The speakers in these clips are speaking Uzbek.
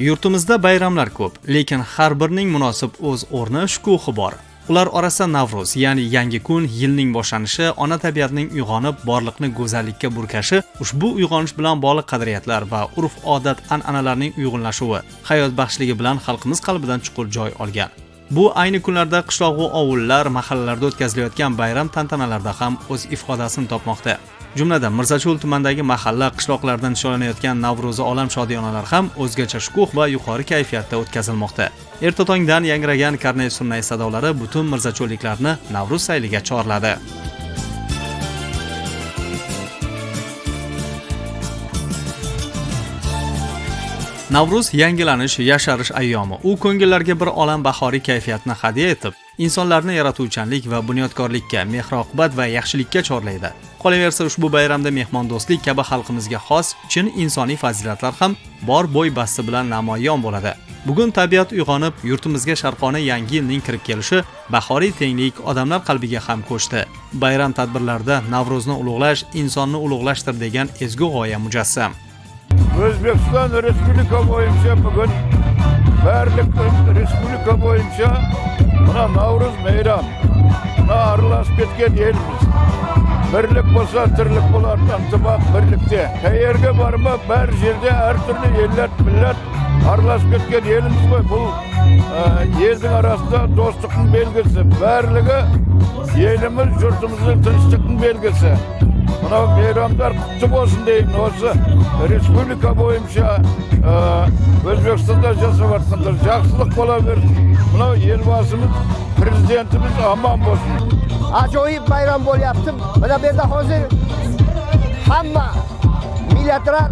Yurtimizda bayramlar ko'p, lekin har birining munosib o'z o'rni, shukuhi bor. Ular orasida Navruz, ya'ni yangi kun, yilning boshlanishi, ona tabiatning uyg'onib, borliqni go'zallikka burkashi, ushbu uyg'onish bilan bog'liq qadriyatlar va urf-odat an'analarning uyg'unlashuvi, hayot baxshligi bilan xalqimiz qalbidan chuqur joy olgan. Bu ayni kunlarda qishloq va ovullar, mahallalarda o'tkazilayotgan bayram tantanalarida ham o'z ifodasini topmoqda. Jumladan Mirzacho'l tumanidagi mahalla, qishloqlarda nishonlanayotgan Navro'zi olam shodiyonalar ham o'zgacha shukuh va yuqori kayfiyatda o'tkazilmoqda. Erta tongdan yangragan karnay sunnay sadolari butun mirzacho'lliklarni Navruz sayliga chorladi. Navruz yangilanish, yasharish ayyomi. U ko'ngillarga bir olam bahoriy kayfiyatni hadya etib, insonlarni yaratuvchanlik va bunyodkorlikka, mehr-oqibat va yaxshilikka chorlaydi. Qolaversa, ushbu bayramda mehmondo'stlik kabi xalqimizga xos chin insoniy fazilatlar ham bor bo'y basti bilan namoyon bo'ladi. Bugun tabiat uyg'onib, yurtimizga sharqona yangi yilning kirib kelishi, bahoriy tenglik odamlar qalbiga ham ko'chdi. Bayram tadbirlarida Navro'zni ulug'lash, insonni ulug'lashdir degan ezgu g'oya mujassam. O'zbekiston Respublika bo'yicha bugun barlik respublika bo'yicha mana Navruz bayram. Mana aralashib ketgan elimiz. Birlik bo'lsa, tirlik bo'lar, intibaq birlikda. Qayerga borma, bar yerda har turli ellar, millat aralashib ketgan elimiz qo'y. Bu elning orasida do'stlikning belgisi, barligi elimiz, yurtimizning tinchlikning belgisi. Mana bayramlar qutlu bo'lsin deyman. O'zi respublika bo'yicha O'zbekistonda jashavatganlar yaxshilik bo'laversin. Mana elbosimiz, prezidentimiz omon bo'lsin. Ajoyib bayram bo'lyapti. Mana bu yerda hozir hamma millatlar,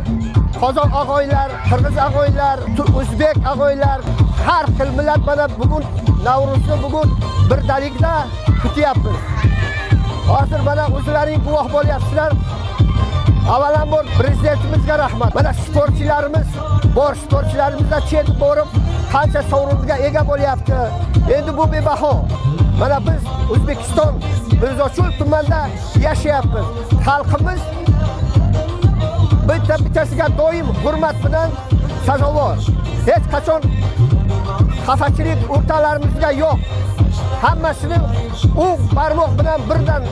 qozoq og'oylar, qirg'iz og'oylar, o'zbek og'oylar, har xil millat mana bugun Navro'zni bugun birdalikda kutyapmiz. Hozir mana o'zlaring guvoh bo'lyapsizlar. Avvalambor prezidentimizga rahmat. Mana sportchilarimiz bor, sportchilarimizga chet borib qancha sovringa ega bo'lyapti. Endi bu bebaho. Mana biz O'zbekiston Mirzacho'l tumanida yashayapmiz. Xalqimiz bittasiga doim hurmat bilan sazovor. Hech qachon xafachilik o'rtalarimizga yo'q. Hammasini u barmoq bilan birdan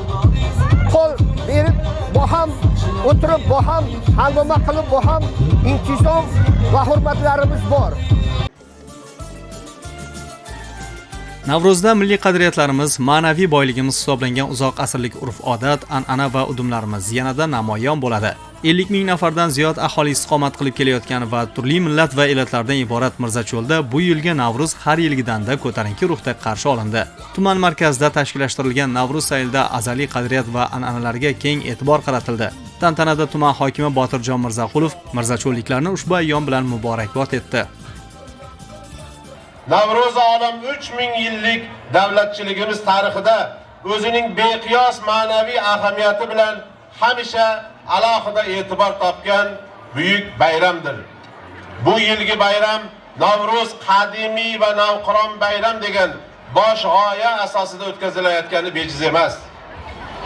qo'l berib, bu ham o'tirib, bu ham hangoma qilib, bu ham intizom va hurmatlarimiz bor. Navruzda milliy qadriyatlarimiz, ma'naviy boyligimiz hisoblangan uzoq asrlik urf-odat, an'ana va udumlarimiz yanada namoyon bo'ladi. 50 ming nafardan ziyod aholi istiqomat qilib kelayotgan va turli millat va elatlardan iborat Mirzacho'lda bu yilgi Navruz har yilgidanda ko'tarinki ruhda qarshi olindi. Tuman markazida tashkillashtirilgan Navruz saylida azaliy qadriyat va an'analarga keng e'tibor qaratildi. Tantanada tuman hokimi Botirjon Mirzaqulov mirzacho'lliklarni ushbu ayyom bilan muborakbod etdi. Navruz olam 3000 yillik davlatchiligimiz tarixida o'zining beqiyos ma'naviy ahamiyati bilan hamisha alohida e'tibor topgan buyuk bayramdir. Bu yilgi bayram Navruz qadimiy va navqiron bayram degan bosh g'oya asosida o'tkazilayotgani bejiz emas.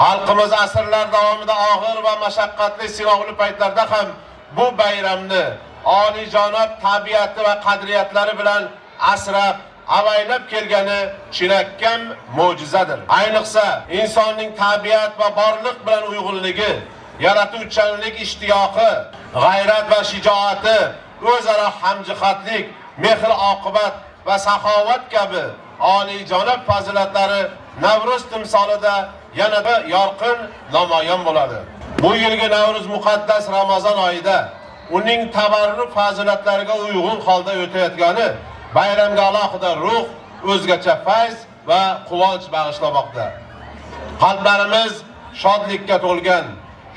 Xalqimiz asrlar davomida og'ir va mashaqqatli sinovli paytlarda ham bu bayramni oliyjanob tabiati va qadriyatlari bilan asrab, avaylab kelgani chinakam mo'jizadir. Ayniqsa insonning tabiat va borliq bilan uyg'unligi, yaratuvchanlik ishtiyoqi, g'ayrat va shijoati, o'zaro hamjihatlik, mehr-oqibat va saxovat kabi oliyjanob fazilatlari Navruz timsolida yanada yorqin namoyon bo'ladi. Bu yilgi Navruz muqaddas Ramazon oyida uning tabarruk fazilatlariga uyg'un holda o'tayotgani bayramga alohida ruh, o'zgacha fayz va quvonch bag'ishlamoqda. Qalblarimiz shodlikka to'lgan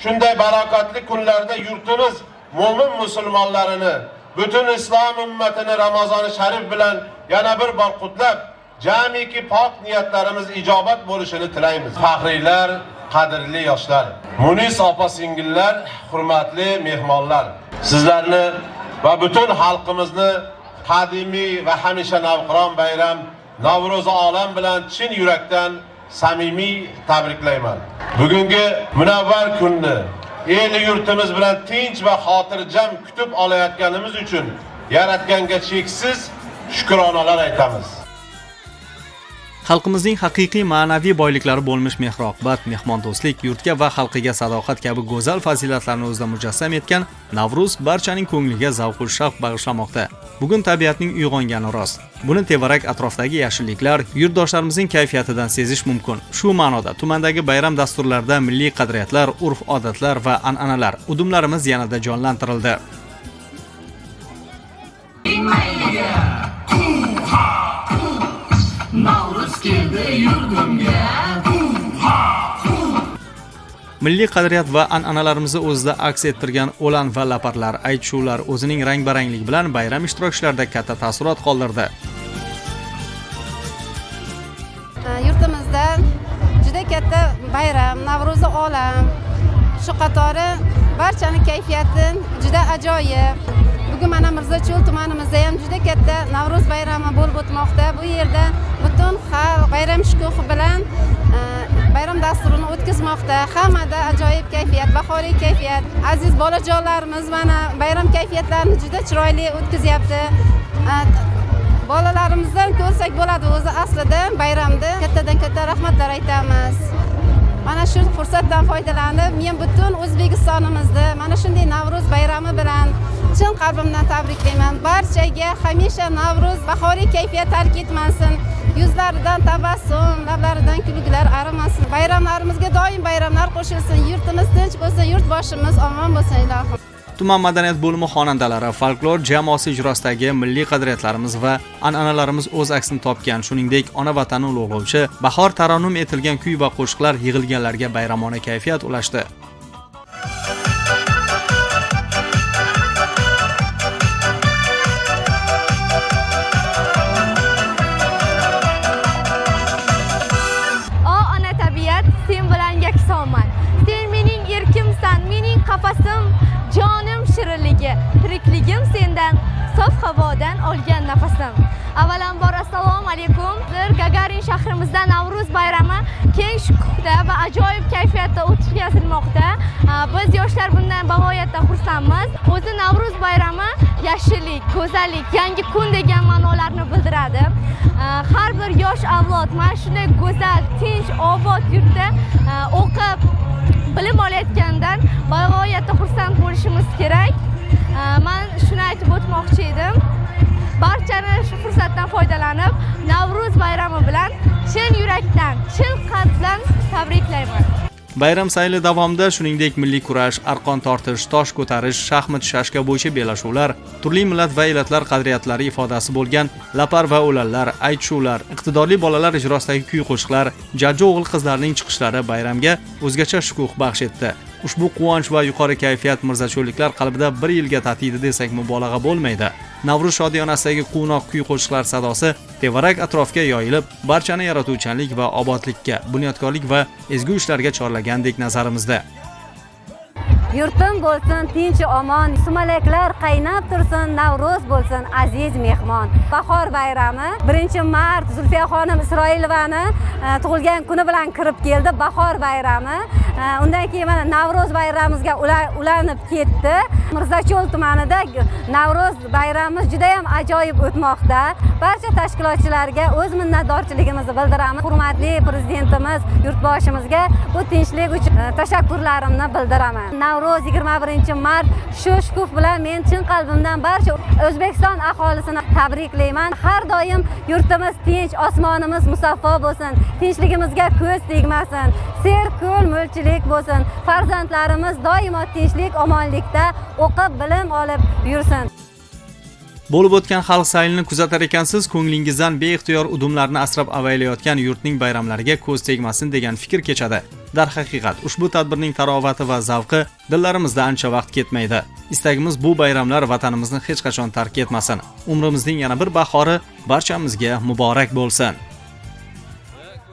shunday barakatli kunlarda yurtimiz mo'min musulmonlarini, butun islom ummatini Ramazoni sharif bilan yana bir bor qutlab, jamiki pok niyatlarimiz ijobat bo'lishini tilaymiz. Faxriylar, qadrli yoshlar, munis opa-singillar, hurmatli mehmonlar, sizlarni va butun xalqimizni qadimiy va hamisha navqiron bayram Navruz olam bilan chin yurakdan samimiy tabriklayman. Bugungi munavvar kunni el yurtimiz bilan tinch va xotirjam kutib olayotganimiz uchun Yaratganga cheksiz shukronalar aytamiz. Xalqimizning haqiqiy ma'naviy boyliklari bo'lmish mehr-oqibat, mehmondo'stlik, yurtga va xalqiga sadoqat kabi go'zal fazilatlarni o'zida mujassam etgan Navruz barchaning ko'ngliga zavq-u shavq bag'ishlamoqda. Bugun tabiatning uyg'ongani rost. Buni tevarak atrofdagi yashilliklar, yurtdoshlarimizning kayfiyatidan sezish mumkin. Shu ma'noda tumandagi bayram dasturlarida milliy qadriyatlar, urf-odatlar va an'analar, udumlarimiz yanada jonlantirildi. Milliy qadriyat va an'analarimizni o'zida aks ettirgan o'lan va laparlar, aytishuvlar o'zining rang-baranglik bilan bayram ishtirokchilarida katta taassurot qoldirdi. Yurtimizda juda katta bayram, Navro'zi olam. Shu qatori barchaning kayfiyati juda ajoyib. Bugun mana Mirzacho'l tumanimizda ham juda katta Navro'z bayrami bo'lib o'tmoqda. Bu yerda butun xalq bayram shukuhi bilan bayram dasturini o'tkazmoqda. Hammada ajoyib kayfiyat, bahoriy kayfiyat. Aziz bolajonlarimiz mana bayram kayfiyatlarini juda chiroyli o'tkazyapti. Bolalarimizdan ko'rsak bo'ladi o'zi aslida bayramda kattadan katta rahmatlar aytamiz. Mana shu fursatdan foydalanib, men butun O'zbekistonimizni mana shunday Navro'z bayrami bilan chin qalbimdan tabriklayman. Barchaga hamisha Navro'z bahoriy kayfiyat tark etmasin. Yuzlaridan tabassum, lablaridan kulgular arimasin. Bayramlarimizga doim bayramlar qo'shilsin. Yurtimiz tinch bo'lsin, yurtboshimiz omon bo'lsin ilohim. Tuman madaniyat bo'limi xonandalari folklor jamoasi ijrosidagi milliy qadriyatlarimiz va an'analarimiz o'z aksini topgan, shuningdek ona vatanni ulug'lovchi bahor tarannum etilgan kuy va qo'shiqlar yig'ilganlarga bayramona kayfiyat ulashdi. O ona tabiat, sen bilan yaksoman. Sen mening erkimsan, mening qafasim, jonim shirinligi, tirikligim sendan, sof havodan olgan nafasim. Avvalambor assalomu alaykum. Gagarin shahrimizda Navro'z bayrami keng shukuhda va ajoyib kayfiyatda o'tkazilmoqda. Biz yoshlar bundan bag'oyatda xursandmiz. O'zi Navro'z bayrami yashillik, go'zallik, yangi kun degan ma'nolarni bildiradi. Har bir yosh avlod mana shunday go'zal, tinch, obod yurtda o'qib bilim olayotgandan bag'oyatda xursand bo'lishimiz kerak. Men shuni aytib o'tmoqchi edim. Barchani shu fursatdan foydalanib, Navro'z bayrami bilan chin yurakdan, chin qalbdan tabriklayman. Bayram sayli davomida shuningdek milliy kurash, arqon tortish, tosh ko'tarish, shaxmat shashka bo'yicha bellashuvlar, turli millat va elatlar qadriyatlari ifodasi bo'lgan lapar va o'lanlar, aytishuvlar, iqtidorli bolalar ijrosidagi kuy qo'shiqlar, jajji o'g'il qizlarning chiqishlari bayramga o'zgacha shukuh baxsh etdi. Ushbu quvonch va yuqori kayfiyat mirzacho'lliklar qalbida bir yilga tatiydi desak mubolag'a bo'lmaydi. Navruz shodiyonasidagi quvnoq kuy qo'shiqlar sadosi tevarak atrofga yoyilib, barchani yaratuvchanlik va obodlikka, bunyodkorlik va ezgu ishlarga chorlagandek nazarimizda. Yurtim bo'lsin tinch omon, sumalaklar qaynab tursin, Navro'z bo'lsin aziz mehmon. Bahor bayrami 1-mart Zulfiya xonim Isroilovani tug'ilgan kuni bilan kirib keldi. Bahor bayrami. Undan keyin mana Navro'z bayramimizga ulanib ketdi. Mirzacho'l tumanida Navro'z bayramimiz juda ham ajoyib o'tmoqda. Barcha tashkilotchilarga o'z minnatdorchiligimizni bildiramiz. Hurmatli prezidentimiz, yurtboshimizga bu tinchlik uchun tashakkurlarimni bildiraman. Navro'z 21-mart shu shukuf bilan men chin qalbimdan barcha O'zbekiston aholisini tabriklayman. Har doim yurtimiz tinch, osmonimiz musaffo bo'lsin, tinchligimizga ko'z tegmasin, ser-ko'l mulchilik bo'lsin. Farzandlarimiz doimo tinchlik, omonlikda o'qib, bilim olib yursin. Bo'lib o'tgan xalq saylini kuzatar ekansiz, ko'nglingizdan beixtiyor udumlarni asrab avaylayotgan yurtning bayramlariga ko'z tegmasin degan fikr kechadi. Darhaqiqat, ushbu tadbirning tarovati va zavqi dillarimizda ancha vaqt ketmaydi. Istagimiz bu bayramlar vatanimizni hech qachon tark etmasin. Umrimizning yana bir bahori barchamizga muborak bo'lsin.